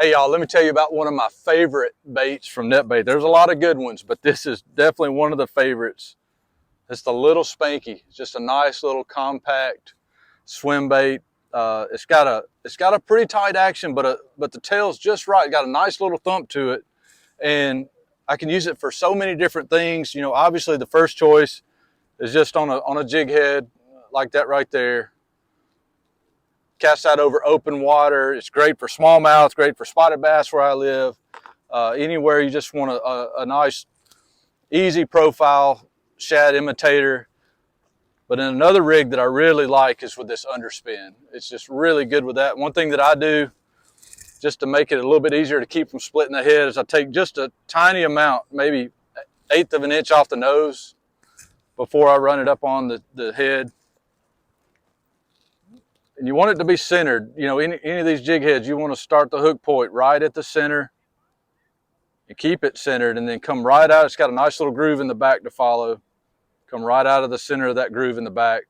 Hey y'all, let me tell you about one of my favorite baits from NetBait. There's a lot of good ones, but this is definitely one of the favorites. It's the Little Spanky. It's just a nice little compact swim bait. It's got a pretty tight action, but the tail's just right. Got a nice little thump to it, and I can use it for so many different things. You know, obviously the first choice is just on a jig head like that right there. Cast that over open water. It's great for smallmouth, great for spotted bass where I live. Anywhere you just want a nice, easy profile shad imitator. But then another rig that I really like is with this underspin. It's just really good with that. One thing that I do just to make it a little bit easier to keep from splitting the head is I take just a tiny amount, maybe 1/8 of an inch off the nose before I run it up on the head. And you want it to be centered. You know, any of these jig heads, you want to start the hook point right at the center and keep it centered, and then come right out. It's got a nice little groove in the back to follow. Come right out of the center of that groove in the back.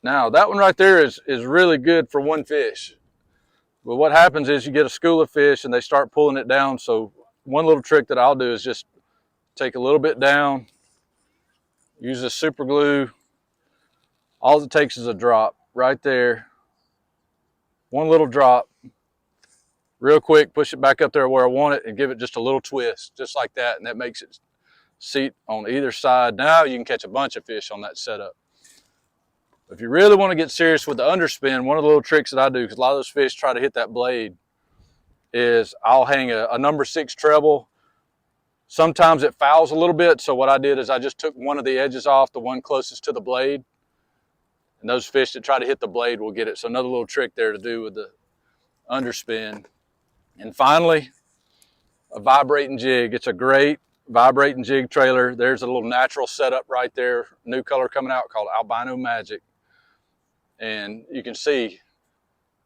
Now, that one right there is really good for one fish. But what happens is you get a school of fish and they start pulling it down. So one little trick that I'll do is just take a little bit down, use this super glue. All it takes is a drop right there. One little drop. Real quick, push it back up there where I want it and give it just a little twist, just like that. And that makes it seat on either side. Now you can catch a bunch of fish on that setup. If you really want to get serious with the underspin, one of the little tricks that I do, because a lot of those fish try to hit that blade, is I'll hang a number 6 treble. Sometimes it fouls a little bit, so what I did is I just took one of the edges off, the one closest to the blade, and those fish that try to hit the blade will get it. So another little trick there to do with the underspin. And finally, a vibrating jig. It's a great vibrating jig trailer. There's a little natural setup right there, new color coming out called Albino Magic. And you can see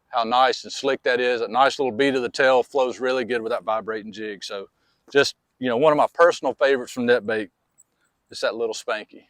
how nice and slick that is. A nice little beat of the tail flows really good with that vibrating jig. So just, you know, one of my personal favorites from NetBait is that Little Spanky.